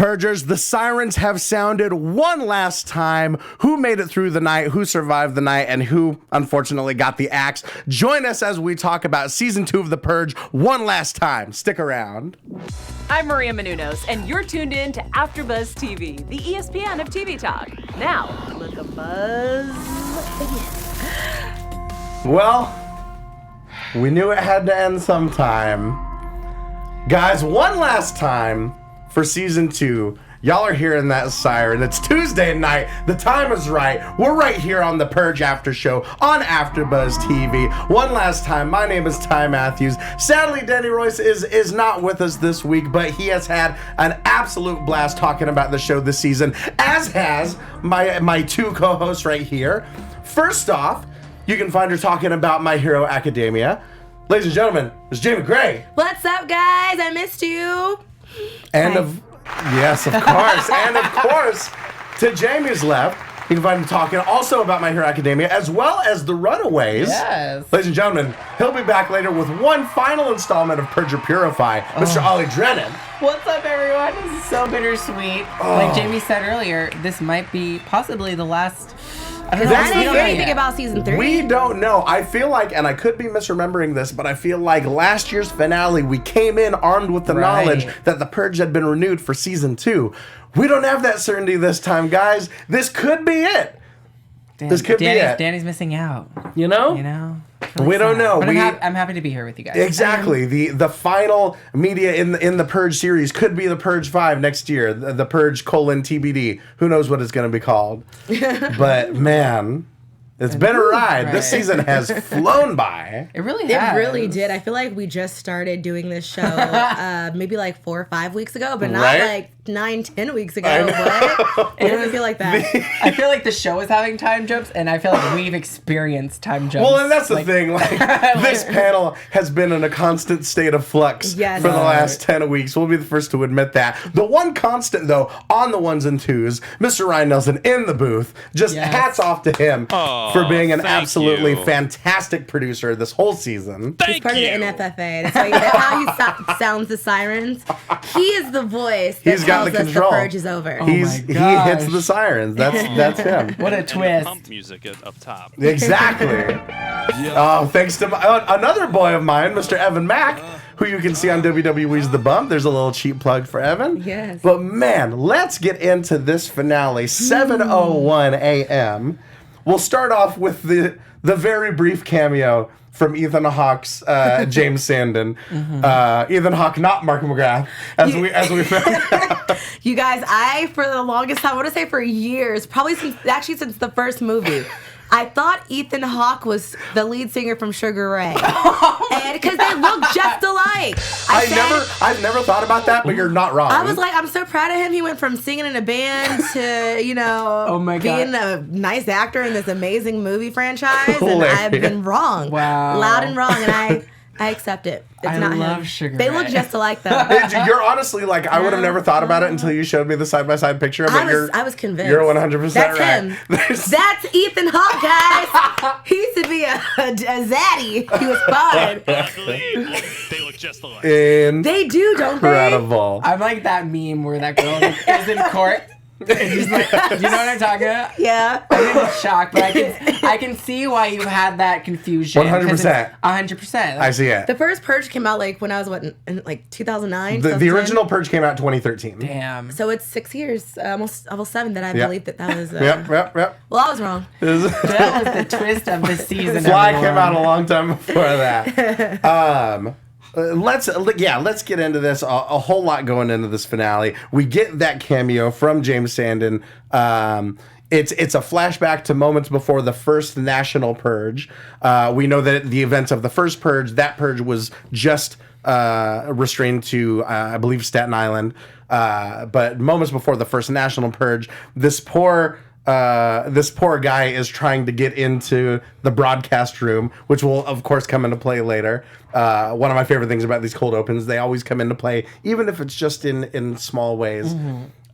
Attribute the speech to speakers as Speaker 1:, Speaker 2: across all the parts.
Speaker 1: Purgers, the sirens have sounded one last time. Who made it through the night, who survived the night, and who unfortunately got the axe? Join us as we talk about season 2 of The Purge one last time. Stick around.
Speaker 2: I'm Maria Menounos, and you're tuned in to AfterBuzz TV, the ESPN of TV talk. Now, let the buzz begin.
Speaker 1: Well, we knew it had to end sometime. Guys, one last time for season 2. Y'all are hearing that siren. It's Tuesday night. The time is right. We're right here on the Purge After Show on AfterBuzz TV. One last time. My name is Ty Matthews. Sadly, Danny Royce is not with us this week, but he has had an absolute blast talking about the show this season, as has my two co-hosts right here. First off, you can find her talking about My Hero Academia. Ladies and gentlemen, it's Jamie Gray.
Speaker 3: What's up, guys? I missed you.
Speaker 1: And yes, of course. And of course, to Jamie's left, you can find him talking also about My Hero Academia, as well as The Runaways.
Speaker 4: Yes.
Speaker 1: Ladies and gentlemen, he'll be back later with one final installment of Purge or Purify, Mr. Ollie Drennan.
Speaker 4: What's up, everyone? This is so bittersweet. Like Jamie said earlier, this might be possibly the last...
Speaker 3: I don't hear anything about season 3.
Speaker 1: We don't know. I feel like, and I could be misremembering this, but I feel like last year's finale, we came in armed with the knowledge that The Purge had been renewed for season 2. We don't have that certainty this time, guys. This could be it. This could be it.
Speaker 4: Danny's missing out.
Speaker 1: You know? We don't know.
Speaker 4: But I'm happy to be here with you guys.
Speaker 1: Exactly. The final media in the Purge series could be the Purge 5 next year. The Purge : TBD. Who knows what it's going to be called? But man, it's been a ride. This season has flown by.
Speaker 4: It really has.
Speaker 3: It really did. I feel like we just started doing this show maybe like 4 or 5 weeks ago, but not like 9-10 weeks ago. What? It doesn't feel like that.
Speaker 4: I feel like the show is having time jumps, and I feel like we've experienced time jumps.
Speaker 1: Well, and that's the thing. Like, this panel has been in a constant state of flux for the last 10 weeks. We'll be the first to admit that. The one constant, though, on the ones and twos, Mr. Ryan Nelson in the booth. Just hats off to him for being an absolutely fantastic producer this whole season.
Speaker 3: He's part of the NFFA. That's how he sounds the sirens. He is the voice that tells us the Purge is over.
Speaker 1: He hits the sirens. That's him.
Speaker 4: What a twist.
Speaker 5: Pump music up top.
Speaker 1: Exactly. Oh, thanks to another boy of mine, Mr. Evan Mack, who you can see on WWE's The Bump. There's a little cheap plug for Evan.
Speaker 3: Yes.
Speaker 1: But man, let's get into this finale. 7:01 a.m. We'll start off with the very brief cameo from Ethan Hawke's James Sandon. Ethan Hawke, not Mark McGrath, as we found.
Speaker 3: You guys, for the longest time, I want to say for years, probably since the first movie, I thought Ethan Hawke was the lead singer from Sugar Ray, and because they look just alike.
Speaker 1: I've never thought about that, but you're not wrong.
Speaker 3: I was like, I'm so proud of him. He went from singing in a band to, being a nice actor in this amazing movie franchise, and I've been wrong, loud and wrong, and I accept it. It's not
Speaker 4: love
Speaker 3: him.
Speaker 4: Sugar
Speaker 3: They
Speaker 4: Ray.
Speaker 3: look just alike, though.
Speaker 1: You're honestly like, I would have never thought about it until you showed me the side-by-side picture. But
Speaker 3: I was convinced.
Speaker 1: You're 100%
Speaker 3: That's
Speaker 1: right.
Speaker 3: him. That's Ethan Hawke, guys. He used to be a zaddy. He was fine.
Speaker 5: They look just alike.
Speaker 3: They do, don't they?
Speaker 1: Incredible.
Speaker 4: I'm like that meme where that girl is in court. And he's like, do you know what I'm talking about?
Speaker 3: Yeah.
Speaker 4: I'm in shock, but I can see why you had that confusion.
Speaker 1: 100%.
Speaker 4: 100%.
Speaker 1: I see it.
Speaker 3: The first Purge came out when I was in 2009.
Speaker 1: The original Purge came out 2013.
Speaker 4: Damn.
Speaker 3: So it's 6 years, almost 7 that I believe that was.
Speaker 1: Yep.
Speaker 3: Well, I was wrong.
Speaker 4: That was the twist of the season.
Speaker 1: Fly came out a long time before that. Let's get into this. A whole lot going into this finale. We get that cameo from James Sandon. It's a flashback to moments before the first national purge. We know that the events of the first purge, that purge was just restrained to, I believe, Staten Island. But moments before the first national purge, this poor guy is trying to get into the broadcast room, which will, of course, come into play later. One of my favorite things about these cold opens, they always come into play, even if it's just in small ways.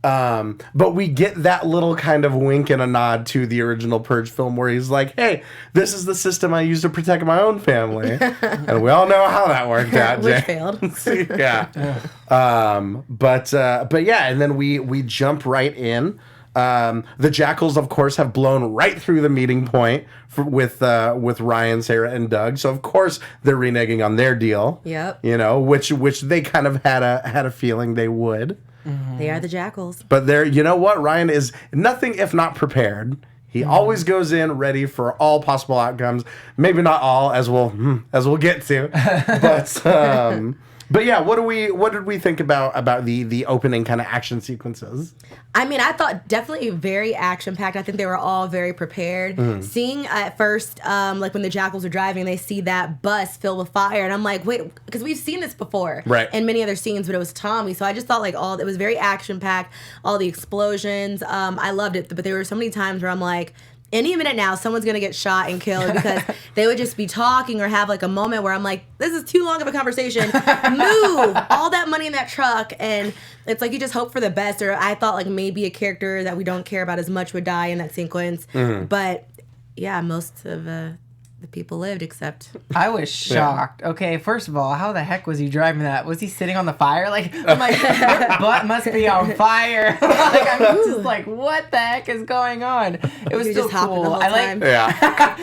Speaker 1: But we get that little kind of wink and a nod to the original Purge film where he's like, hey, this is the system I use to protect my own family. And we all know how that worked out,
Speaker 3: Which failed.
Speaker 1: Yeah. But yeah, and then we jump right in. The Jackals, of course, have blown right through the meeting point with Ryan, Sarah, and Doug. So of course they're reneging on their deal.
Speaker 3: Yep.
Speaker 1: You know, which they kind of had a feeling they would.
Speaker 3: Mm-hmm. They are the Jackals.
Speaker 1: But you know what? Ryan is nothing if not prepared. He always goes in ready for all possible outcomes. Maybe not all, as we'll get to. But yeah, what did we think about the opening kind of action sequences?
Speaker 3: I mean, I thought definitely very action-packed. I think they were all very prepared. Seeing at first, like when the Jackals are driving, they see that bus filled with fire, and I'm like, wait, because we've seen this before,
Speaker 1: right?
Speaker 3: In many other scenes, but it was Tommy. So I just thought it was very action-packed. All the explosions, I loved it. But there were so many times where I'm like, any minute now, someone's going to get shot and killed because they would just be talking or have like a moment where I'm like, this is too long of a conversation. Move all that money in that truck. And it's like you just hope for the best. Or I thought like maybe a character that we don't care about as much would die in that sequence. But yeah, most of the people lived except...
Speaker 4: I was shocked. Yeah. Okay, first of all, how the heck was he driving that? Was he sitting on the fire? Like, I'm like, your butt must be on fire. Like, I'm just like, what the heck is going on? It was still cool. I like...
Speaker 1: Yeah.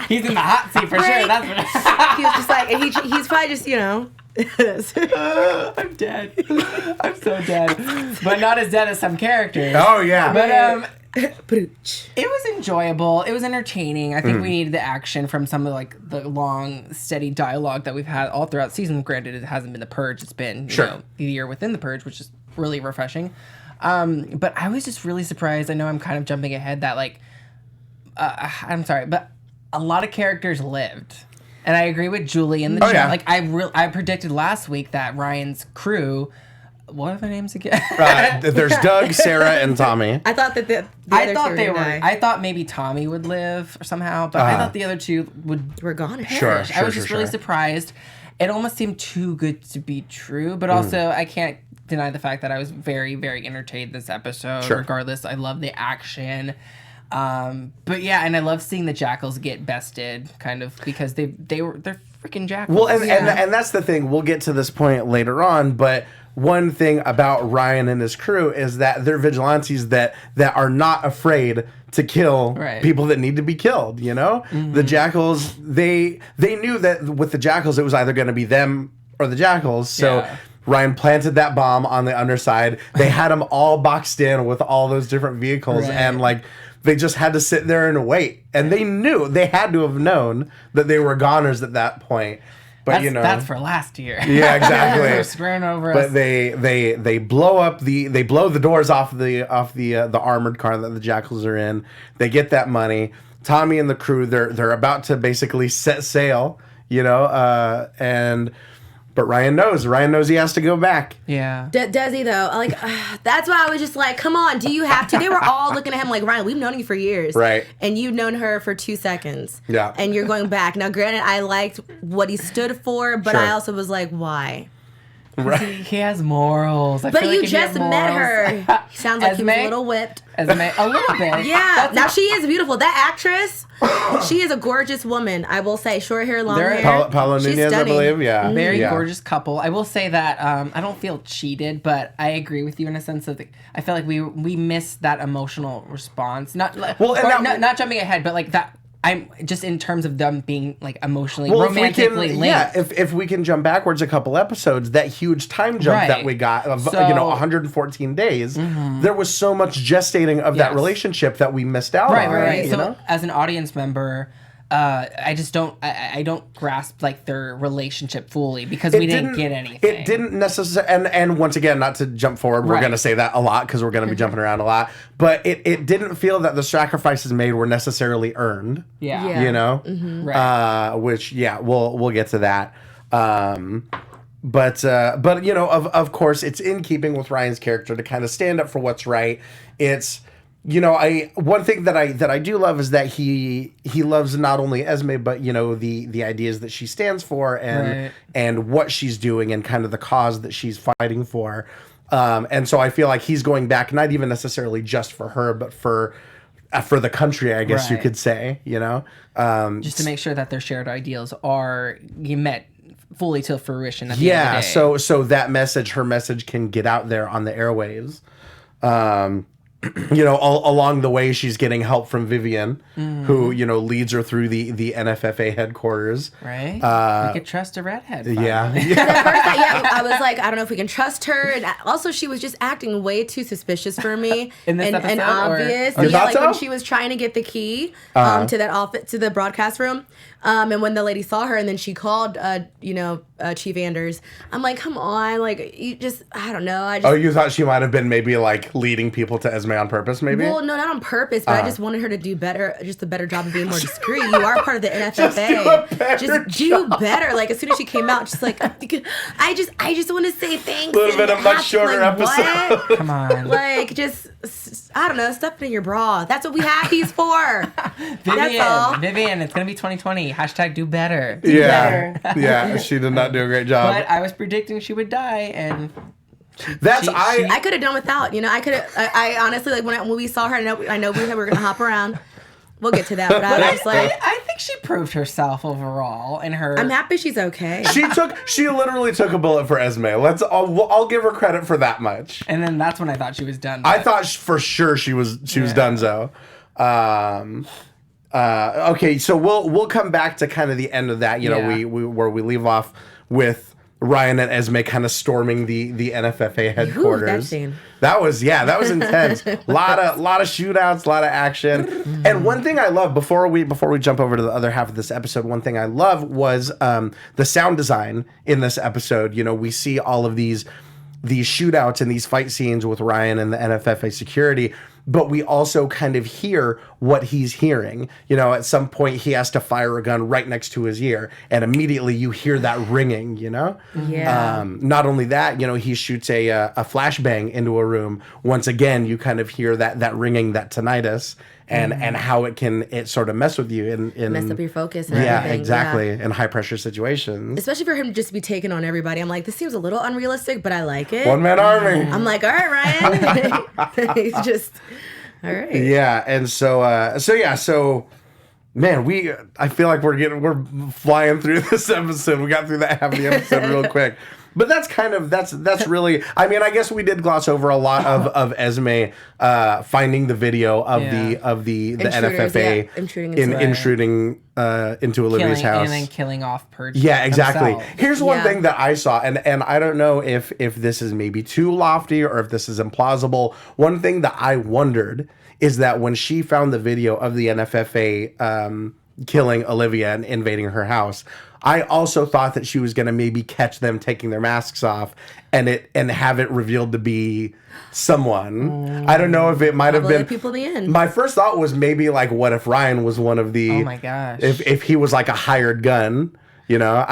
Speaker 4: He's in the hot seat for sure. That's what...
Speaker 3: He was just like, and he's probably just, you know...
Speaker 4: I'm dead. I'm so dead. But not as dead as some characters.
Speaker 1: Oh, yeah.
Speaker 4: But, it was enjoyable. It was entertaining. I think we needed the action from some of like the long, steady dialogue that we've had all throughout season. Granted, it hasn't been the Purge. It's been you know, the year within the Purge, which is really refreshing. But I was just really surprised. I know I'm kind of jumping ahead that like, I'm sorry, but a lot of characters lived. And I agree with Julie in the chat.
Speaker 1: Yeah.
Speaker 4: Like I predicted last week that Ryan's crew... What are their names again?
Speaker 1: There's Doug, Sarah, and Tommy.
Speaker 3: I thought that
Speaker 4: I thought maybe Tommy would live or somehow, but I thought the other two were
Speaker 3: gone.
Speaker 1: Sure.
Speaker 4: I was just really surprised. It almost seemed too good to be true, but also I can't deny the fact that I was very, very entertained this episode.
Speaker 1: Sure.
Speaker 4: Regardless, I love the action. But yeah, and I love seeing the Jackals get bested, kind of because they're freaking Jackals.
Speaker 1: Well, and that's the thing. We'll get to this point later on, but one thing about Ryan and his crew is that they're vigilantes that are not afraid to kill people that need to be killed, you know? The Jackals, they knew that with the Jackals, it was either going to be them or the Jackals. So Ryan planted that bomb on the underside. They had them all boxed in with all those different vehicles and like... They just had to sit there and wait. And they had to have known that they were goners at that point. But
Speaker 4: that's for last year.
Speaker 1: Yeah, exactly.
Speaker 4: They're screwing over us.
Speaker 1: But they blow the doors off the armored car that the Jackals are in. They get that money. Tommy and the crew, they're about to basically set sail, you know, but Ryan knows he has to go back.
Speaker 4: Yeah.
Speaker 3: Does he though? Like, that's why I was just like, come on, do you have to? They were all looking at him like, Ryan, we've known you for years.
Speaker 1: Right.
Speaker 3: And you've known her for 2 seconds.
Speaker 1: Yeah.
Speaker 3: And you're going back. Now, granted, I liked what he stood for, but I also was like, why?
Speaker 1: Right.
Speaker 4: He has morals.
Speaker 3: But you just met her. He sounds like he was a little whipped.
Speaker 4: Esme, a little bit.
Speaker 3: Yeah. Now she is beautiful. That actress, she is a gorgeous woman. I will say, short hair, long hair.
Speaker 1: Paolo Nunez, I believe. Yeah.
Speaker 4: Very gorgeous couple. I will say that I don't feel cheated, but I agree with you in a sense of I feel like we missed that emotional response. Not jumping ahead, but like that. I'm just in terms of them being like emotionally, romantically linked.
Speaker 1: Yeah, if we can jump backwards a couple episodes, that huge time jump that we got of 114 days, there was so much gestating of that relationship that we missed out on.
Speaker 4: Right.
Speaker 1: You
Speaker 4: so
Speaker 1: know?
Speaker 4: As an audience member, I just don't. I don't grasp like their relationship fully because we didn't get anything.
Speaker 1: It didn't necessarily. And once again, not to jump forward, we're going to say that a lot because we're going to be jumping around a lot. But it didn't feel that the sacrifices made were necessarily earned.
Speaker 4: Yeah.
Speaker 1: You know.
Speaker 4: Right.
Speaker 1: Which we'll get to that. But you know, of course, it's in keeping with Ryan's character to kind of stand up for what's right. It's. You know, one thing that I do love is that he loves not only Esme, but you know the ideas that she stands for and what she's doing and kind of the cause that she's fighting for. And so I feel like he's going back, not even necessarily just for her, but for the country, I guess you could say, you know?
Speaker 4: Just to make sure that their shared ideals are met fully to fruition at the end of the day.
Speaker 1: So that message, her message, can get out there on the airwaves. You know, along the way, she's getting help from Vivian, who, you know, leads her through the NFFA headquarters.
Speaker 4: Right. We could trust a redhead.
Speaker 1: Yeah.
Speaker 3: At first, I was like, I don't know if we can trust her. And also, she was just acting way too suspicious for me.
Speaker 4: In this episode,
Speaker 3: and obvious.
Speaker 1: You thought so?
Speaker 3: When she was trying to get the key to that office, to the broadcast room. And when the lady saw her and then she called, Chief Anders, I'm like, come on, like, you just, I don't know.
Speaker 1: You thought she might have been maybe like leading people to Esme on purpose, maybe?
Speaker 3: Well, no, not on purpose, but I just wanted her to do better, just a better job of being more discreet. You are part of the NFFA. Just do better. Like, as soon as she came out, just like, I just want to say thanks.
Speaker 1: A little bit of much shorter episode.
Speaker 3: What?
Speaker 4: Come on.
Speaker 3: Like, just, I don't know, stuff in your bra. That's what we have these for. That's all.
Speaker 4: Vivian, it's going to be 2020. Hashtag do better.
Speaker 1: Yeah, she did not do a great job.
Speaker 4: But I was predicting she would die, and
Speaker 3: I could have done without. You know, I honestly, like, when we saw her, I know we were going to hop around. We'll get to that, but I was like,
Speaker 4: I think she proved herself overall in her.
Speaker 3: I'm happy she's okay.
Speaker 1: She literally took a bullet for Esme. I'll give her credit for that much.
Speaker 4: And then that's when I thought she was done.
Speaker 1: I thought for sure she was donezo. Okay, so we'll come back to kind of the end of that. You know, we where we leave off with Ryan and Esme kind of storming the NFFA headquarters.
Speaker 3: That scene.
Speaker 1: That was intense. lot of shootouts, a lot of action. Mm-hmm. And one thing I love before we jump over to the other half of this episode, one thing I love was the sound design in this episode. You know, we see all of these shootouts and these fight scenes with Ryan and the NFFA security, but we also kind of hear what he's hearing. You know, at some point he has to fire a gun right next to his ear, and immediately you hear that ringing, you know?
Speaker 3: Yeah.
Speaker 1: Not only that, you know, he shoots a flashbang into a room. Once again, you kind of hear that ringing, that tinnitus, and how it sort of mess with you and
Speaker 3: mess up your focus and
Speaker 1: everything.
Speaker 3: everything.
Speaker 1: Exactly. In high pressure situations.
Speaker 3: Especially for him to just be taking on everybody. I'm like, this seems a little unrealistic, but I like it.
Speaker 1: One man army.
Speaker 3: I'm like, all right, Ryan. He's just, all right.
Speaker 1: Yeah, and so man, I feel like we're flying through this episode. We got through that half of the episode real quick. But that's really, I mean, I guess we did gloss over a lot of Esme finding the video of the NFFA intruding into Olivia's house
Speaker 4: and then killing off Purge.
Speaker 1: Yeah, exactly.
Speaker 4: Themselves.
Speaker 1: Here's one thing that I saw, and I don't know if this is maybe too lofty or if this is implausible. One thing that I wondered is that when she found the video of the NFFA killing Olivia and invading her house, I also thought that she was going to maybe catch them taking their masks off and have it revealed to be someone. I don't know if it might have been
Speaker 3: people in the end.
Speaker 1: My first thought was maybe like, what if Ryan was one of the?
Speaker 4: Oh my gosh!
Speaker 1: If he was like a hired gun, you know?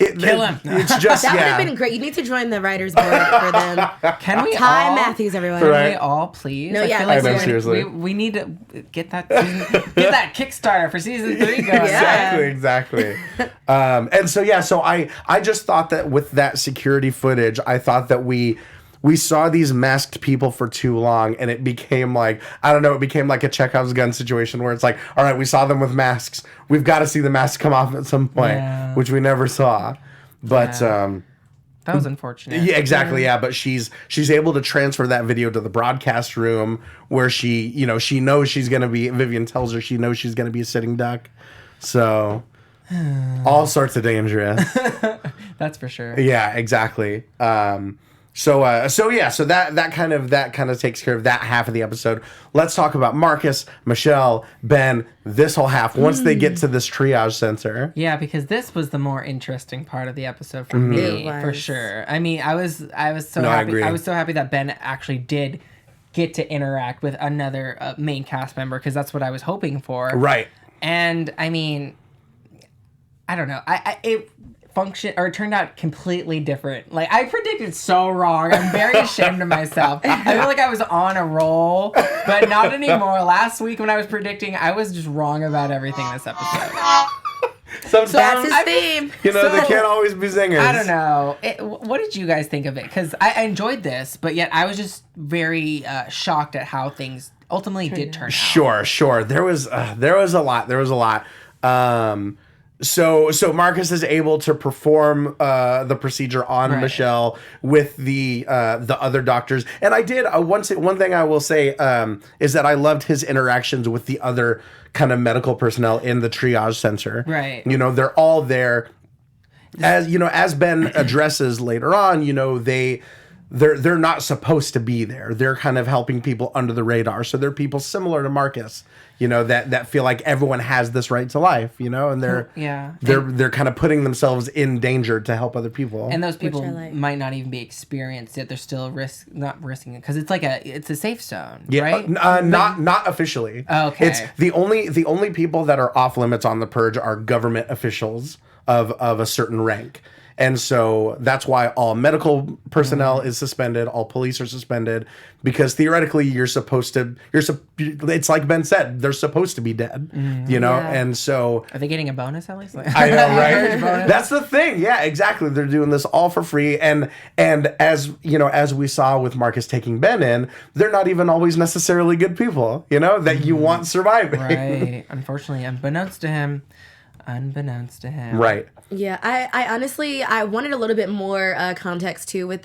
Speaker 4: Kill him.
Speaker 1: It's just
Speaker 3: that would have been great. You need to join the writers board for them.
Speaker 4: Can we
Speaker 3: Ty Matthews, everyone?
Speaker 1: Right.
Speaker 4: Can we all please?
Speaker 3: No, yeah,
Speaker 1: I know, seriously.
Speaker 4: We need to get that Kickstarter for season 3 going.
Speaker 1: Exactly. So I just thought that with that security footage, I thought that we saw these masked people for too long, and it became like, I don't know, it became like a Chekhov's gun situation where it's like, all right, we saw them with masks. We've got to see the masks come off at some point, which we never saw. But
Speaker 4: that was unfortunate.
Speaker 1: Yeah, exactly. Yeah, but she's able to transfer that video to the broadcast room where she knows she's going to be, Vivian tells her she knows she's going to be a sitting duck. So all sorts of dangerous.
Speaker 4: That's for sure.
Speaker 1: Yeah, exactly. So that kind of takes care of that half of the episode. Let's talk about Marcus, Michelle, Ben, this whole half once they get to this triage center.
Speaker 4: Yeah, because this was the more interesting part of the episode for me, for sure. I mean, I was so happy. I was so happy that Ben actually did get to interact with another main cast member, because that's what I was hoping for.
Speaker 1: Right.
Speaker 4: And I mean, I don't know. It turned out completely different. Like, I predicted so wrong. I'm very ashamed of myself. I feel like I was on a roll, but not anymore. Last week when I was predicting, I was just wrong about everything this episode.
Speaker 1: Sometimes,
Speaker 3: that's his theme.
Speaker 1: You know, they can't always be singers.
Speaker 4: I don't know. What did you guys think of it? Because I enjoyed this, but yet I was just very shocked at how things ultimately did turn out.
Speaker 1: Sure. There was a lot. So Marcus is able to perform the procedure on Michelle with the other doctors, and I did one thing I will say is that I loved his interactions with the other kind of medical personnel in the triage center.
Speaker 4: Right.
Speaker 1: You know, they're all there. As you know, as Ben addresses later on, you know, they're not supposed to be there. They're kind of helping people under the radar. So they're people similar to Marcus, you know, that feel like everyone has this right to life, you know, and they're kind of putting themselves in danger to help other people.
Speaker 4: And those people might not even be experienced yet. They're still not risking it because it's like it's a safe zone, right?
Speaker 1: Not officially.
Speaker 4: Okay.
Speaker 1: It's the only people that are off limits on the purge are government officials of a certain rank. And so that's why all medical personnel is suspended, all police are suspended, because theoretically it's like Ben said, they're supposed to be dead, you know? Yeah. And so...
Speaker 4: Are they getting a bonus at least?
Speaker 1: I know, right? That's the thing. Yeah, exactly. They're doing this all for free. And as, you know, as we saw with Marcus taking Ben in, they're not even always necessarily good people, you know, that you want surviving.
Speaker 4: Right. Unfortunately, unbeknownst to him.
Speaker 1: Right.
Speaker 3: Yeah, I honestly, I wanted a little bit more context too with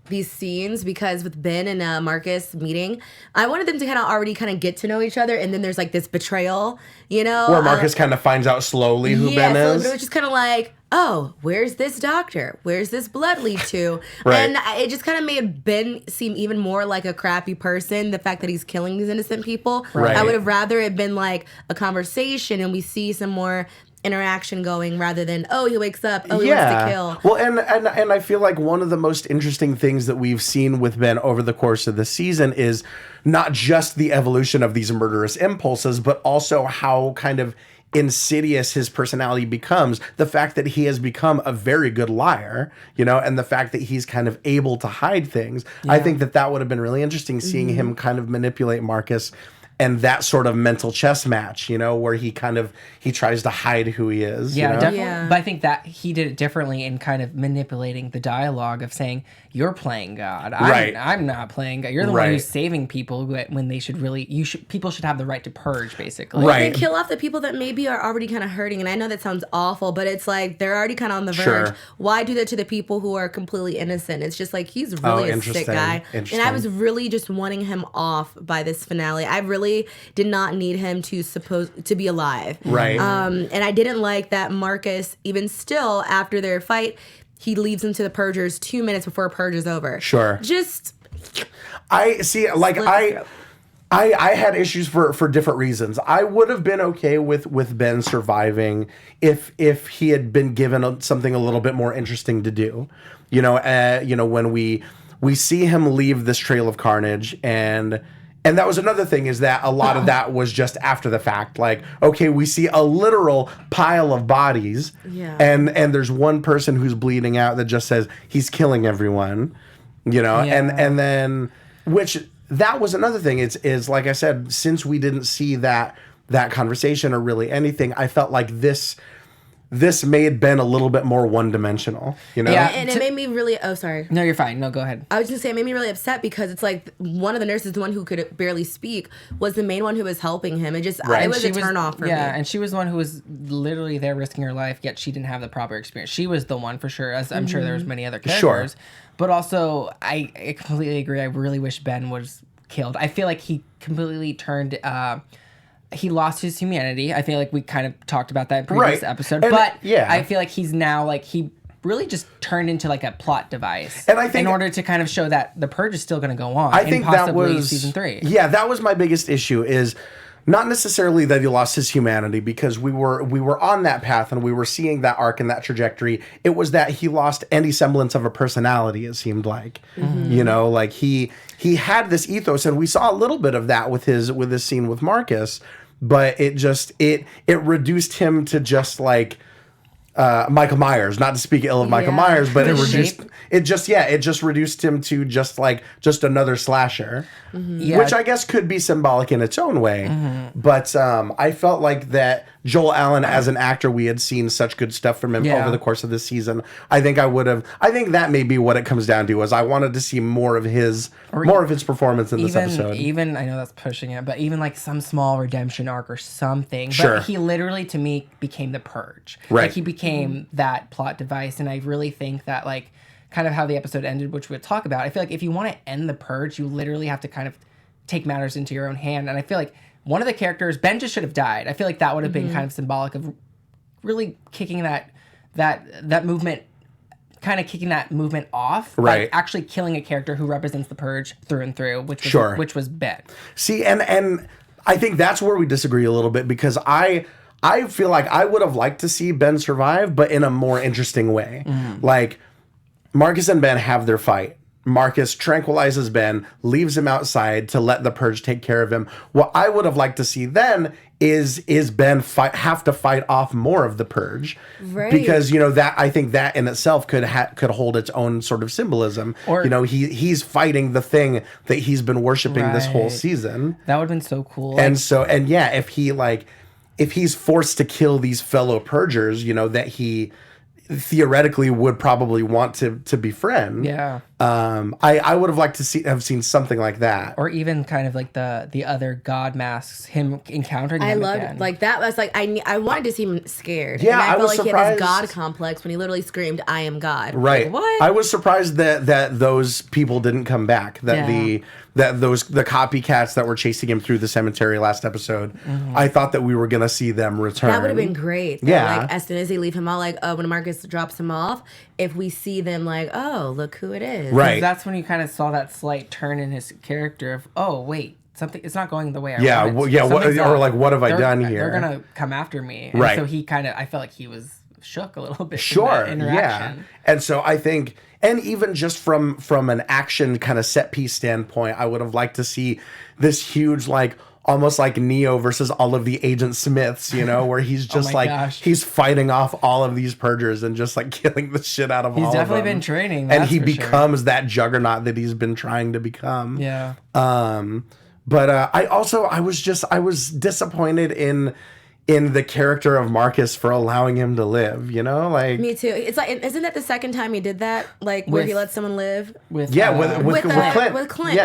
Speaker 3: these scenes, because with Ben and Marcus meeting, I wanted them to already get to know each other, and then there's like this betrayal, you know?
Speaker 1: Where Marcus kind of finds out slowly who Ben is.
Speaker 3: But it was just like, oh, where's this doctor? Where's this blood lead to?
Speaker 1: Right.
Speaker 3: And it just kind of made Ben seem even more like a crappy person, the fact that he's killing these innocent people.
Speaker 1: Right.
Speaker 3: I would have rather it been like a conversation and we see some more interaction going, rather than he wakes up, he wants to kill.
Speaker 1: Well, and I feel like one of the most interesting things that we've seen with Ben over the course of the season is not just the evolution of these murderous impulses, but also how kind of insidious his personality becomes. The fact that he has become a very good liar, you know, and the fact that he's kind of able to hide things. Yeah. I think that would have been really interesting, seeing him kind of manipulate Marcus. And that sort of mental chess match, you know, where he tries to hide who he is.
Speaker 4: Yeah,
Speaker 1: you know?
Speaker 4: definitely. Yeah. But I think that he did it differently in kind of manipulating the dialogue of saying, you're playing God. I'm not playing God. You're the one who's saving people when they should really, people should have the right to purge, basically.
Speaker 3: Right. And kill off the people that maybe are already kind of hurting. And I know that sounds awful, but it's like they're already kind of on the verge. Sure. Why do that to the people who are completely innocent? It's just like, he's really a sick guy. And I was really just wanting him off by this finale. I really did not need him to be alive.
Speaker 1: Right.
Speaker 3: And I didn't like that Marcus, even still after their fight, he leaves him to the Purgers 2 minutes before Purge is over.
Speaker 1: Sure.
Speaker 3: Just...
Speaker 1: I see, like, I had issues for different reasons. I would have been okay with Ben surviving if he had been given something a little bit more interesting to do. You know, when we see him leave this trail of carnage, and that was another thing, is that a lot of that was just after the fact. Like, okay, we see a literal pile of bodies, and there's one person who's bleeding out that just says he's killing everyone, you know, and then, which that was another thing. Is like I said, since we didn't see that conversation or really anything, I felt like this made Ben a little bit more one-dimensional, you know?
Speaker 3: Yeah, and it made me really... Oh, sorry.
Speaker 4: No, you're fine. No, go ahead.
Speaker 3: I was just saying, it made me really upset because it's like one of the nurses, the one who could barely speak, was the main one who was helping him. It just... It was a turn-off for me.
Speaker 4: Yeah, and she was the one who was literally there risking her life, yet she didn't have the proper experience. She was the one, for sure, as I'm sure there was many other characters. Sure. But also, I completely agree. I really wish Ben was killed. I feel like he completely turned... he lost his humanity. I feel like we kind of talked about that in previous episode. And but I feel like he's now like, he really just turned into like a plot device. And I think, in order to kind of show that the Purge is still going to go on.
Speaker 1: I think
Speaker 4: possibly
Speaker 1: that was
Speaker 4: season 3.
Speaker 1: Yeah, that was my biggest issue, is not necessarily that he lost his humanity, because we were on that path and we were seeing that arc and that trajectory. It was that he lost any semblance of a personality, it seemed like. Mm-hmm. You know, like he had this ethos, and we saw a little bit of that with his scene with Marcus. But it reduced him to just like Michael Myers, not to speak ill of Michael Myers, but it just reduced him to just another slasher, which I guess could be symbolic in its own way. But I felt like that Joel Allen as an actor, we had seen such good stuff from him over the course of this season. I think that may be what it comes down to, was I wanted to see more of his performance in this episode.
Speaker 4: Even I know that's pushing it, but even like some small redemption arc or something.
Speaker 1: Sure.
Speaker 4: But he literally, to me, became the Purge.
Speaker 1: Right.
Speaker 4: Like he became that plot device, and I really think that like kind of how the episode ended, which we'll talk about. I feel like if you want to end the Purge, you literally have to kind of take matters into your own hand. And I feel like one of the characters, Ben, just should have died. I feel like that would have been kind of symbolic of really kicking that movement. Kind of kicking that movement off,
Speaker 1: right?
Speaker 4: By actually killing a character who represents the Purge through and through, which was Ben.
Speaker 1: See, and I think that's where we disagree a little bit, because I feel like I would have liked to see Ben survive, but in a more interesting way. Like Marcus and Ben have their fight. Marcus tranquilizes Ben, leaves him outside to let the Purge take care of him. What I would have liked to see then is Ben have to fight off more of the Purge,
Speaker 3: right?
Speaker 1: Because that, I think that in itself could hold its own sort of symbolism. Or he's fighting the thing that he's been worshiping this whole season.
Speaker 4: That would have been so cool.
Speaker 1: And if he's forced to kill these fellow Purgers, that he theoretically would probably want to befriend.
Speaker 4: Yeah.
Speaker 1: I would have liked to have seen something like that.
Speaker 4: Or even kind of like the other god masks, him encountering
Speaker 3: I
Speaker 4: them
Speaker 3: loved
Speaker 4: again.
Speaker 3: like that. Was like I wanted to see him scared.
Speaker 1: Yeah,
Speaker 3: and I felt like
Speaker 1: surprised.
Speaker 3: He had this god complex when he literally screamed, "I am God."
Speaker 1: Right.
Speaker 3: Like, what?
Speaker 1: I was surprised that those people didn't come back. That the copycats that were chasing him through the cemetery last episode. I thought that we were gonna see them return.
Speaker 3: That would have been great.
Speaker 1: Yeah.
Speaker 3: Like as soon as they leave him out, like when Marcus drops him off, if we see them like, oh, look who it is.
Speaker 1: Right.
Speaker 4: That's when you kind of saw that slight turn in his character of, oh wait, it's not going the way I want it.
Speaker 1: What have I done here?
Speaker 4: They're gonna come after me. And
Speaker 1: right.
Speaker 4: So he I felt like he was shook a little bit.
Speaker 1: Sure.
Speaker 4: In that interaction.
Speaker 1: Yeah. And so I think, and even just from an action kind of set piece standpoint, I would have liked to see this huge, like, almost like Neo versus all of the Agent Smiths, where he's just he's fighting off all of these Purgers and just like killing the shit out of all of them.
Speaker 4: He's definitely been training.
Speaker 1: And he becomes that juggernaut that he's been trying to become.
Speaker 4: Yeah.
Speaker 1: But I was disappointed in the character of Marcus for allowing him to live, like
Speaker 3: me too. It's like, isn't that the second time he did that? Like where he let someone live
Speaker 1: with Clint.
Speaker 3: Yeah,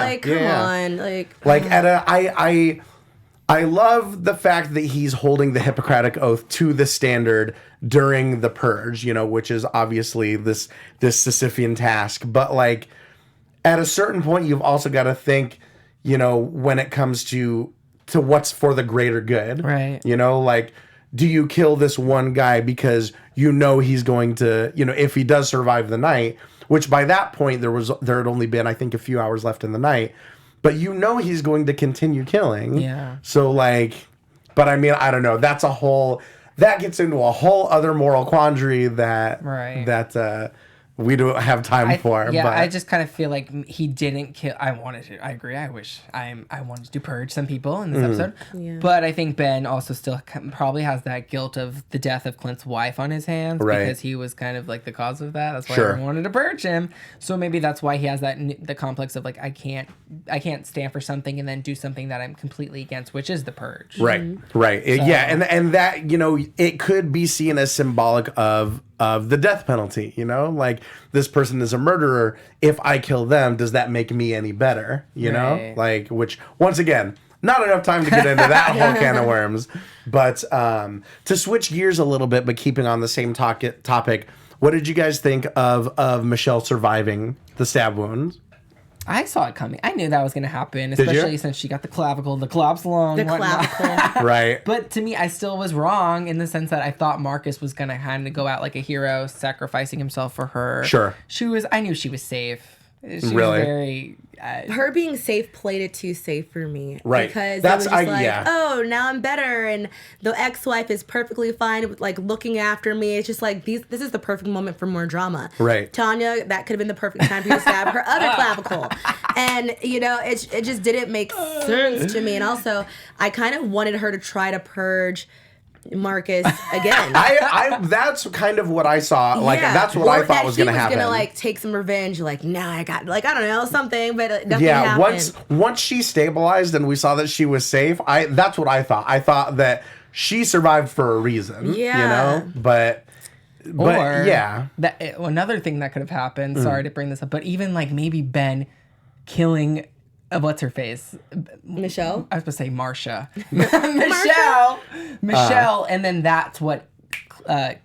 Speaker 3: like come on,
Speaker 1: I love the fact that he's holding the Hippocratic Oath to the standard during the Purge, which is obviously this Sisyphean task. But like at a certain point, you've also got to think, when it comes to what's for the greater good,
Speaker 4: right?
Speaker 1: Like, do you kill this one guy because he's going to, if he does survive the night, which by that point there had only been, I think, a few hours left in the night, but he's going to continue killing.
Speaker 4: Yeah.
Speaker 1: So but I mean, I don't know. That gets into a whole other moral quandary that we don't have time for.
Speaker 4: Yeah,
Speaker 1: but
Speaker 4: I just kind of feel like he didn't kill. I agree. I wish I wanted to purge some people in this episode. Yeah. But I think Ben also still probably has that guilt of the death of Clint's wife on his hands, because he was kind of like the cause of that. That's why everyone wanted to purge him. So maybe that's why he has the complex of like, I can't stand for something and then do something that I'm completely against, which is the purge.
Speaker 1: Right. Right. And that, it could be seen as symbolic of the death penalty, like this person is a murderer. If I kill them, does that make me any better? Like, which once again, not enough time to get into that whole can of worms. But to switch gears a little bit, but keeping on the same topic, what did you guys think of Michelle surviving the stab wounds?
Speaker 4: I saw it coming. I knew that was going to happen, especially since she got the clavicle, the collapse lung.
Speaker 3: The clavicle.
Speaker 1: Right.
Speaker 4: But to me, I still was wrong in the sense that I thought Marcus was going to kind of go out like a hero, sacrificing himself for her.
Speaker 1: Sure.
Speaker 4: I knew she was safe. She was
Speaker 1: very...
Speaker 3: her being safe played it too safe for me.
Speaker 1: Right.
Speaker 3: Because it was just oh, now I'm better. And the ex-wife is perfectly fine with like looking after me. It's just like, this is the perfect moment for more drama.
Speaker 1: Right.
Speaker 3: Tanya, that could have been the perfect time for you to stab her other clavicle. And, it just didn't make sense to me. And also, I kind of wanted her to try to purge Marcus again.
Speaker 1: That's kind of what I saw. Like, that's what I thought was going to happen.
Speaker 3: He was going to, like, take some revenge. Like, nah, I got, like, I don't know, something, but nothing happened.
Speaker 1: Once she stabilized and we saw that she was safe, that's what I thought. I thought that she survived for a reason. Yeah. You know? But yeah.
Speaker 4: Another thing that could have happened, sorry to bring this up, but even, like, maybe Ben killing... what's her face?
Speaker 3: Michelle?
Speaker 4: I was supposed to say Marsha. Michelle, and then that's what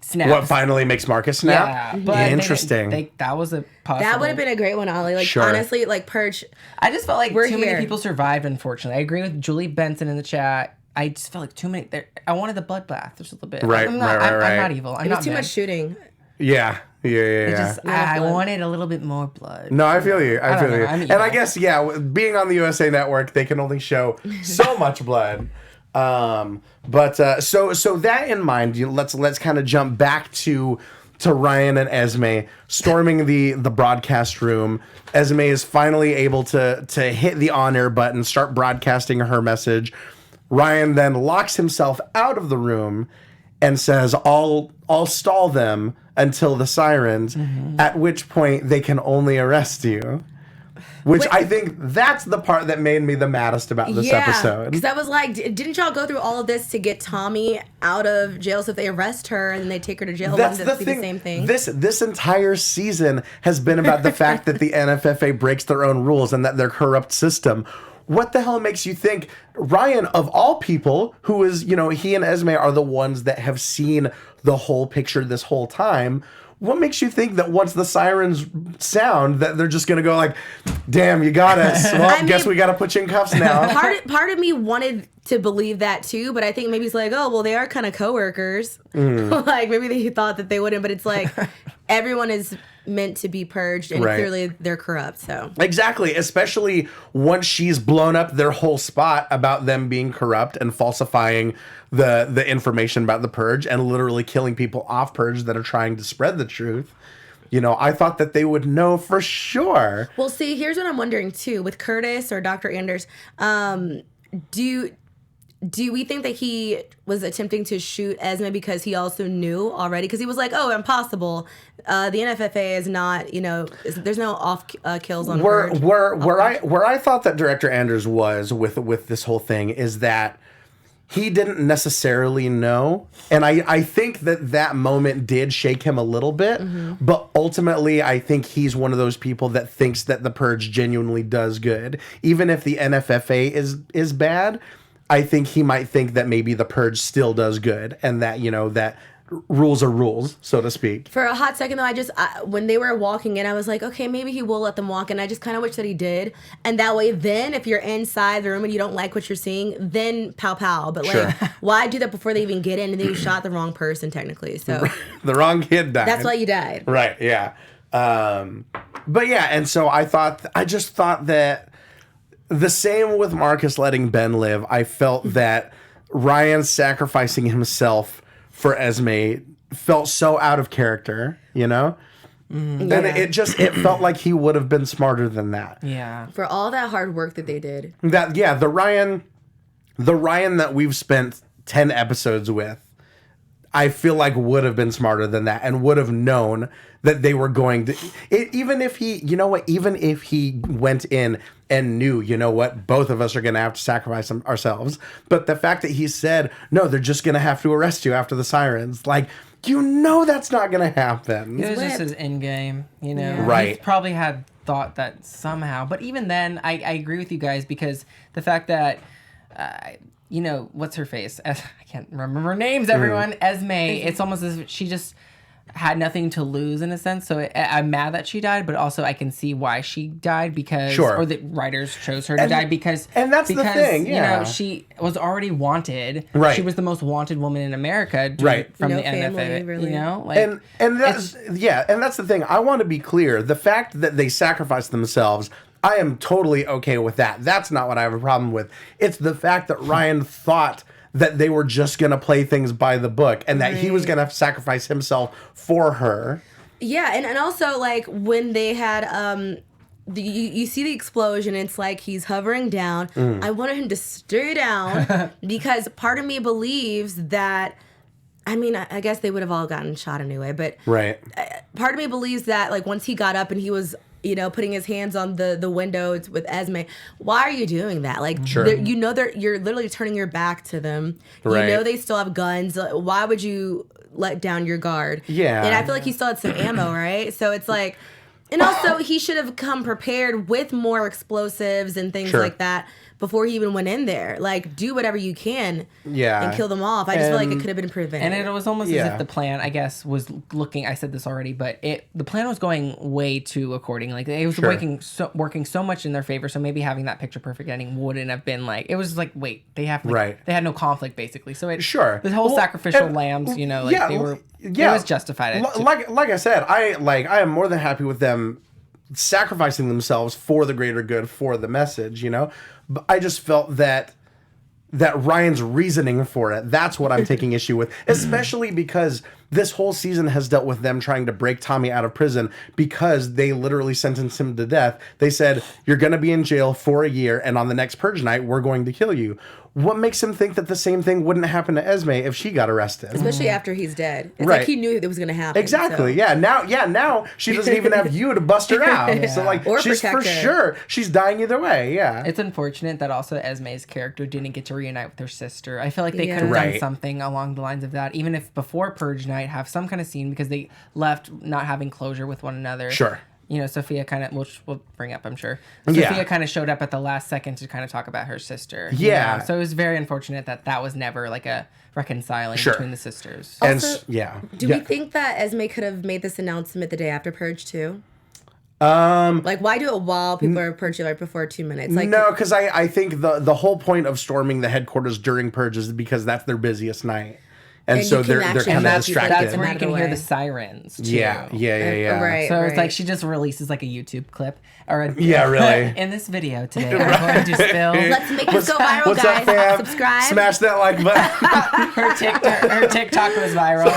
Speaker 4: snaps.
Speaker 1: What finally makes Marcus snap?
Speaker 4: Yeah, but
Speaker 1: interesting.
Speaker 4: That was a possible.
Speaker 3: That would have been a great one, Ollie. Like, honestly, like, Purge.
Speaker 4: I just felt like too many people survived, unfortunately. I agree with Julie Benson in the chat. I just felt like too many. I wanted the bloodbath just a little bit.
Speaker 1: Right,
Speaker 4: I'm not evil.
Speaker 3: It was too much shooting.
Speaker 1: Yeah.
Speaker 4: I wanted a little bit more blood.
Speaker 1: No, I feel you. I feel you. And I guess, being on the USA Network, they can only show so much blood. But so that in mind, let's kind of jump back to Ryan and Esme storming the broadcast room. Esme is finally able to hit the on-air button, start broadcasting her message. Ryan then locks himself out of the room and says, I'll stall them until the sirens, at which point they can only arrest you. Which I think that's the part that made me the maddest about this episode.
Speaker 3: Because I was like, didn't y'all go through all of this to get Tommy out of jail? So if they arrest her and they take her to jail, wouldn't that be the same thing?
Speaker 1: This entire season has been about the fact that the NFFA breaks their own rules and that their corrupt system. What the hell makes you think Ryan, of all people, who is, he and Esme are the ones that have seen the whole picture this whole time, what makes you think that once the sirens sound that they're just going to go like, damn, you got us. Well, guess we got to put you in cuffs now.
Speaker 3: Part of me wanted to believe that too, but I think maybe it's like, oh, well, they are kind of coworkers. Like, maybe they thought that they wouldn't, but it's like everyone is meant to be purged, and clearly they're corrupt. So
Speaker 1: exactly, especially once she's blown up their whole spot about them being corrupt and falsifying the information about the purge and literally killing people off purge that are trying to spread the truth. I thought that they would know for sure.
Speaker 3: Well, see, here's what I'm wondering too with Curtis or Dr. Anders. Do we think that he was attempting to shoot Esme because he also knew already? Because he was like, "Oh, impossible. The NFFA is not, there's no off kills on Purge."
Speaker 1: Where I thought that Director Anders was with this whole thing is that he didn't necessarily know, and I think that moment did shake him a little bit. But ultimately, I think he's one of those people that thinks that the Purge genuinely does good, even if the NFFA is bad. I think he might think that maybe the Purge still does good, and that, that rules are rules, so to speak.
Speaker 3: For a hot second, though, when they were walking in, I was like, okay, maybe he will let them walk in. I just kind of wish that he did. And that way, then, if you're inside the room and you don't like what you're seeing, then pow. But, why do that before they even get in? And then you shot the wrong person, technically. So
Speaker 1: the wrong kid died.
Speaker 3: That's why you died.
Speaker 1: Right, yeah. But, yeah, and so I just thought that the same with Marcus letting Ben live. I felt that Ryan sacrificing himself for Esme felt so out of character, And it felt like he would have been smarter than that.
Speaker 4: Yeah.
Speaker 3: For all that hard work that they did.
Speaker 1: The Ryan that we've spent 10 episodes with, I feel like would have been smarter than that and would have known that they were going to, even if he went in and knew, both of us are going to have to sacrifice ourselves. But the fact that he said, no, they're just going to have to arrest you after the sirens, like, that's not going to happen.
Speaker 4: It was just his end game,
Speaker 3: Yeah.
Speaker 1: Right.
Speaker 4: He probably had thought that somehow, but even then, I agree with you guys, because the fact that, what's her face? I can't remember her names, everyone. Esme, it's almost as if she just had nothing to lose in a sense. So I'm mad that she died, but also I can see why she died, because or the writers chose her to die because
Speaker 1: that's the thing. Yeah.
Speaker 4: She was already wanted.
Speaker 1: Right.
Speaker 4: She was the most wanted woman in America. From the NFA.
Speaker 3: Really.
Speaker 1: And that's and that's the thing. I want to be clear. The fact that they sacrificed themselves, I am totally okay with that. That's not what I have a problem with. It's the fact that Ryan thought that they were just going to play things by the book and that he was going to sacrifice himself for her.
Speaker 3: Yeah, and also, like, when they had, you see the explosion, it's like he's hovering down. I wanted him to stay down because part of me believes that I mean, I guess they would have all gotten shot anyway, but
Speaker 1: right.
Speaker 3: Part of me believes that, like, once he got up and he was, putting his hands on the window with Esme, why are you doing that? Like,
Speaker 1: sure.
Speaker 3: You're literally turning your back to them.
Speaker 1: Right.
Speaker 3: You know they still have guns. Why would you let down your guard?
Speaker 1: Yeah.
Speaker 3: And I feel like he still had some ammo, right? So it's like, and also he should have come prepared with more explosives and things like that before he even went in there. Like, do whatever you can and kill them off. I just feel like it could have been prevented.
Speaker 4: And it was almost as if the plan, I guess, was looking, I said this already, but the plan was going way too according. Like, it was working so much in their favor, so maybe having that picture perfect ending wouldn't have been like, it was like, wait, they have, like, they had no conflict, basically. So the whole sacrificial lambs, they were, it was justified.
Speaker 1: Like I said, I am more than happy with them sacrificing themselves for the greater good, for the message, But I just felt that Ryan's reasoning for it, that's what I'm taking issue with, especially because this whole season has dealt with them trying to break Tommy out of prison because they literally sentenced him to death. They said, you're going to be in jail for a year, and on the next Purge Night, we're going to kill you. What makes him think that the same thing wouldn't happen to Esme if she got arrested?
Speaker 3: Especially after he's dead. It's like he knew it was going to happen.
Speaker 1: Exactly. So. Now she doesn't even have you to bust her out. So she's for sure, she's dying either way. Yeah.
Speaker 4: It's unfortunate that also Esme's character didn't get to reunite with her sister. I feel like they could have done something along the lines of that, even if before Purge Night, have some kind of scene because they left not having closure with one another.
Speaker 1: Sure.
Speaker 4: Sophia kind of, which we'll bring up, I'm sure. Sophia kind of showed up at the last second to kind of talk about her sister.
Speaker 1: Yeah.
Speaker 4: So it was very unfortunate that was never like a reconciling between the sisters.
Speaker 3: Also, do we think that Esme could have made this announcement the day after Purge too? Why do it while people are purging, like before 2 minutes? Like,
Speaker 1: no, because I think the whole point of storming the headquarters during Purge is because that's their busiest night. And so they're kind of distracted.
Speaker 4: That's where you can hear the sirens, too.
Speaker 1: Yeah.
Speaker 3: Right,
Speaker 4: so it's like she just releases like a YouTube clip.
Speaker 1: Really.
Speaker 4: In this video today, I'm going to spill.
Speaker 3: Let's make this go viral, guys.
Speaker 1: Up, fam?
Speaker 3: Subscribe.
Speaker 1: Smash that like button.
Speaker 4: her TikTok was viral.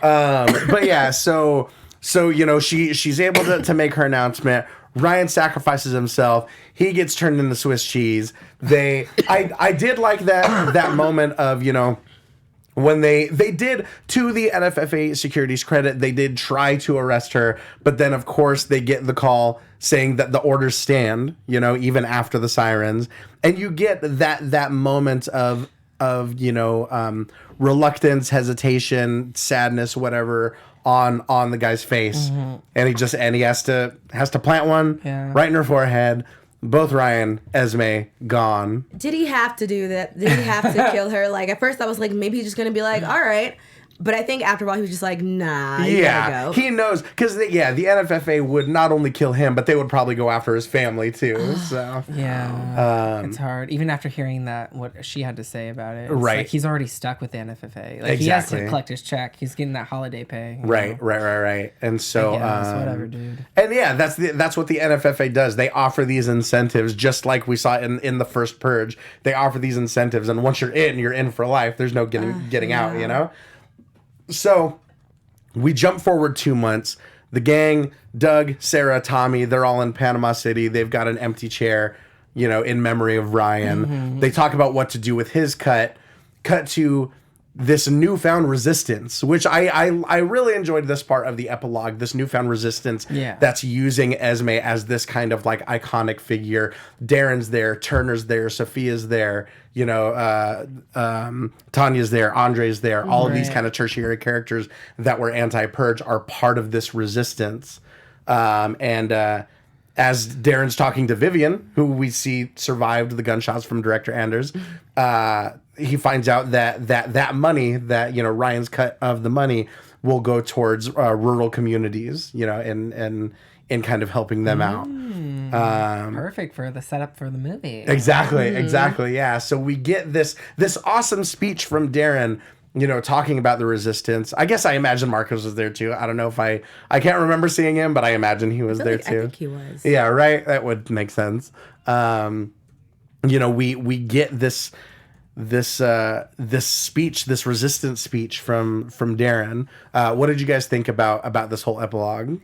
Speaker 1: But yeah, so she's able to make her announcement. Ryan sacrifices himself. He gets turned into Swiss cheese. I did like that moment of, when they did, to the NFFA security's credit, they did try to arrest her, but then of course they get the call saying that the orders stand, even after the sirens. And you get that moment of reluctance, hesitation, sadness, whatever, on the guy's face. And he has to plant one right in her forehead. Both Ryan, Esme, gone.
Speaker 3: Did he have to do that? Did he have to kill her? Like, at first I was like, maybe he's just going to be like, all right. But I think after a while he was just like, nah, you gotta go.
Speaker 1: He knows. Because, the NFFA would not only kill him, but they would probably go after his family, too. So
Speaker 4: it's hard. Even after hearing what she had to say about it. It's
Speaker 1: right.
Speaker 4: Like he's already stuck with the NFFA. Like,
Speaker 1: exactly.
Speaker 4: He has to collect his check. He's getting that holiday pay.
Speaker 1: Right. And so...
Speaker 4: whatever, dude.
Speaker 1: And that's what the NFFA does. They offer these incentives, just like we saw in the first Purge. They offer these incentives, and once you're in for life. There's no getting out, So, we jump forward 2 months. The gang, Doug, Sarah, Tommy, they're all in Panama City. They've got an empty chair, in memory of Ryan. They talk about what to do with his cut. Cut to this newfound resistance, which I really enjoyed this part of the epilogue, this newfound resistance that's using Esme as this kind of like iconic figure. Darren's there, Turner's there, Sophia's there, Tanya's there, Andre's there. All of these kind of tertiary characters that were anti-Purge are part of this resistance. As Darren's talking to Vivian, who we see survived the gunshots from Director Anders, he finds out that money, that Ryan's cut of the money, will go towards rural communities, and kind of helping them out.
Speaker 4: Perfect for the setup for the movie.
Speaker 1: Exactly. Yeah. So we get this awesome speech from Darren, talking about the resistance. I guess I imagine Marcos was there too. I don't know if I can't remember seeing him, but I imagine he was there too.
Speaker 3: I think he was.
Speaker 1: Yeah, right. That would make sense. We get this speech, this resistance speech from Darren. What did you guys think about this whole epilogue?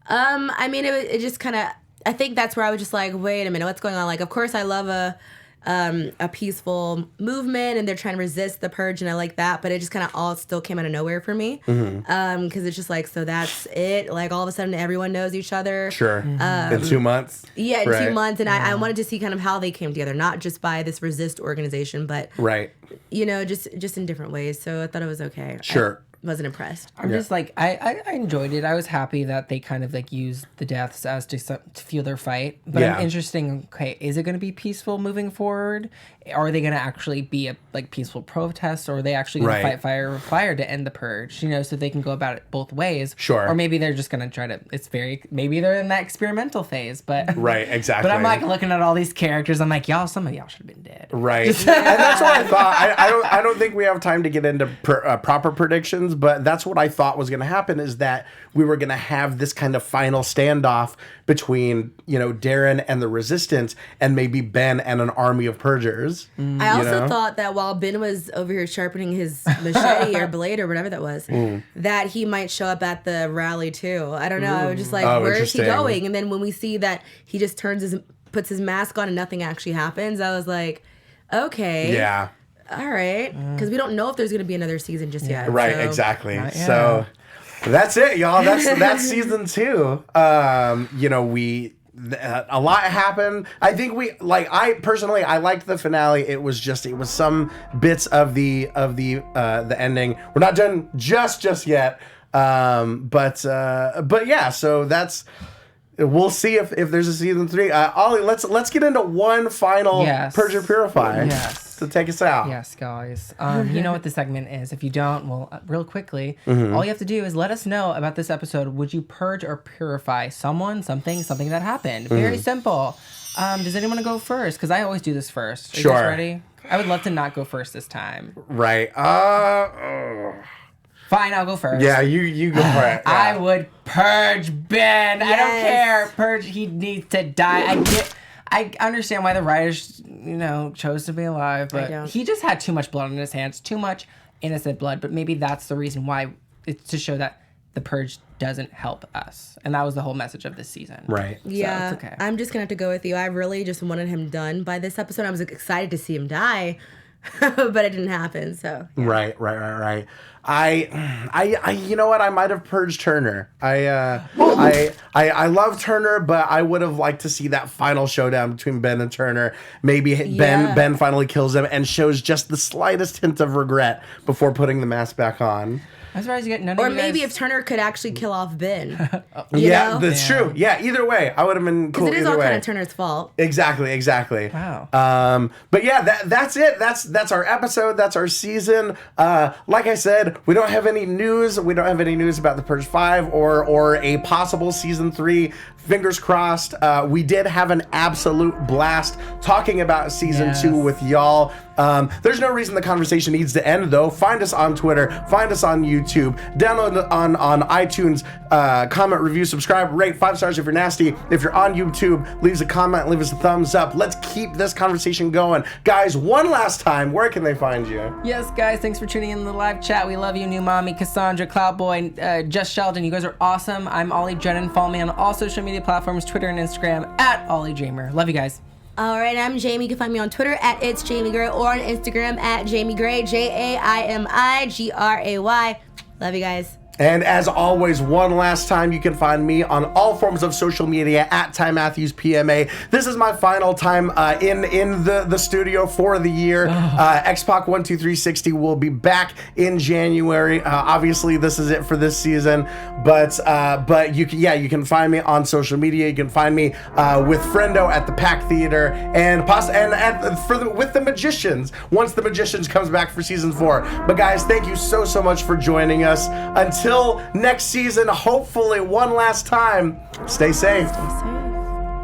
Speaker 3: I mean, it just kind of, I think that's where I was just like, wait a minute, what's going on? Like, of course I love a a peaceful movement, and they're trying to resist the purge, and I like that. But it just kind of all still came out of nowhere for me, because it's just like, so that's it. Like all of a sudden, everyone knows each other.
Speaker 1: Sure. In 2 months.
Speaker 3: Yeah, in 2 months, and I wanted to see kind of how they came together, not just by this resist organization, but just in different ways. So I thought it was okay.
Speaker 1: Sure.
Speaker 3: Wasn't impressed.
Speaker 4: I'm just like, I enjoyed it. I was happy that they kind of like used the deaths as to fuel their fight. But I'm interested, okay, is it going to be peaceful moving forward? Are they going to actually be a like peaceful protest, or are they actually going to fight fire with fire to end the purge? You know, so they can go about it both ways.
Speaker 1: Sure.
Speaker 4: Or maybe they're just going to try to. Maybe they're in that experimental phase. But
Speaker 1: right, exactly.
Speaker 4: But I'm like looking at all these characters. I'm like, some of y'all should have been dead.
Speaker 1: Right, and that's what I thought. I don't think we have time to get into proper predictions, but that's what I thought was going to happen, is that we were going to have this kind of final standoff between, Darren and the Resistance, and maybe Ben and an army of Purgers.
Speaker 3: I also thought that while Ben was over here sharpening his machete or blade or whatever that was, that he might show up at the rally too. I don't know. I was just like, where is he going? And then when we see that he just puts his mask on and nothing actually happens, I was like, okay.
Speaker 1: Yeah.
Speaker 3: All right. Because we don't know if there's going to be another season just yet.
Speaker 1: Right,
Speaker 3: so.
Speaker 1: exactly. So that's it, y'all. That's season 2. A lot happened. I think I personally liked the finale. It was some bits of the ending. We're not done just yet. But yeah, so that's, we'll see if there's a season 3. Ollie, let's get into one final Purge or Purify.
Speaker 4: Yes.
Speaker 1: To take us out.
Speaker 4: Yes, guys. You know what the segment is. If you don't, well, real quickly, all you have to do is let us know about this episode. Would you purge or purify someone, something that happened? Very simple. Does anyone want to go first? Because I always do this first. Are you guys ready? I would love to not go first this time.
Speaker 1: Right.
Speaker 4: Fine, I'll go first.
Speaker 1: Yeah, you go for it. Yeah.
Speaker 4: I would purge Ben.
Speaker 3: Yes.
Speaker 4: I don't care. Purge, he needs to die. I understand why the writers, chose to be alive, but he just had too much blood on his hands, too much innocent blood. But maybe that's the reason why, it's to show that the purge doesn't help us, and that was the whole message of this season.
Speaker 1: Right.
Speaker 3: Yeah.
Speaker 4: So it's okay.
Speaker 3: I'm just gonna have to go with you. I really just wanted him done by this episode. I was excited to see him die, but it didn't happen. So. Yeah.
Speaker 1: Right. I you know what? I might have purged Turner. I love Turner, but I would have liked to see that final showdown between Ben and Turner. Maybe Ben finally kills him and shows just the slightest hint of regret before putting the mask back on.
Speaker 4: I'm surprised you get none of
Speaker 3: Or
Speaker 4: you
Speaker 3: maybe
Speaker 4: guys...
Speaker 3: if Turner could actually kill off Ben.
Speaker 1: That's true. Yeah, either way, I would have been cool.
Speaker 3: Because it is
Speaker 1: either
Speaker 3: all
Speaker 1: way.
Speaker 3: kind of Turner's fault.
Speaker 1: Exactly.
Speaker 4: Wow.
Speaker 1: But yeah, that's it. That's our episode. That's our season. Like I said, we don't have any news. We don't have any news about the Purge 5 or a possible season 3. Fingers crossed. We did have an absolute blast talking about season 2 with y'all. There's no reason the conversation needs to end, though. Find us on Twitter. Find us on YouTube. Download it on iTunes. Comment, review, subscribe, rate 5 stars if you're nasty. If you're on YouTube, leave us a comment, leave us a thumbs up. Let's keep this conversation going. Guys, one last time, where can they find you?
Speaker 4: Yes, guys, thanks for tuning in to the live chat. We love you, New Mommy, Cassandra, Cloudboy, Just Sheldon. You guys are awesome. I'm Ollie Drennan. Follow me on all social media platforms, Twitter and Instagram, at Ollie Dreamer. Love you guys.
Speaker 3: All right, I'm Jamie. You can find me on Twitter at It's Jamie Gray or on Instagram at Jamie Gray, JAIMIGRAY. Love you guys.
Speaker 1: And as always, one last time, you can find me on all forms of social media at Ty Matthews PMA. This is my final time in the studio for the year. X-Pac 12360 will be back in January. Obviously, this is it for this season, but you can find me on social media. You can find me with Friendo at the Pack Theater with the Magicians once the Magicians comes back for season 4. But guys, thank you so much for joining us. Until next season, hopefully one last time, stay safe.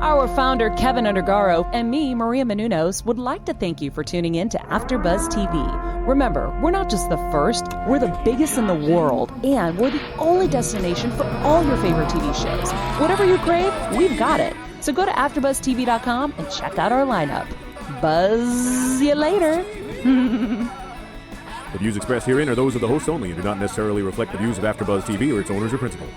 Speaker 2: Our founder, Kevin Undergaro, and me, Maria Menounos, would like to thank you for tuning in to AfterBuzz TV. Remember, we're not just the first, we're the biggest in the world, and we're the only destination for all your favorite TV shows. Whatever you crave, we've got it. So go to AfterBuzzTV.com and check out our lineup. Buzz you later.
Speaker 6: The views expressed herein are those of the hosts only and do not necessarily reflect the views of AfterBuzz TV or its owners or principals.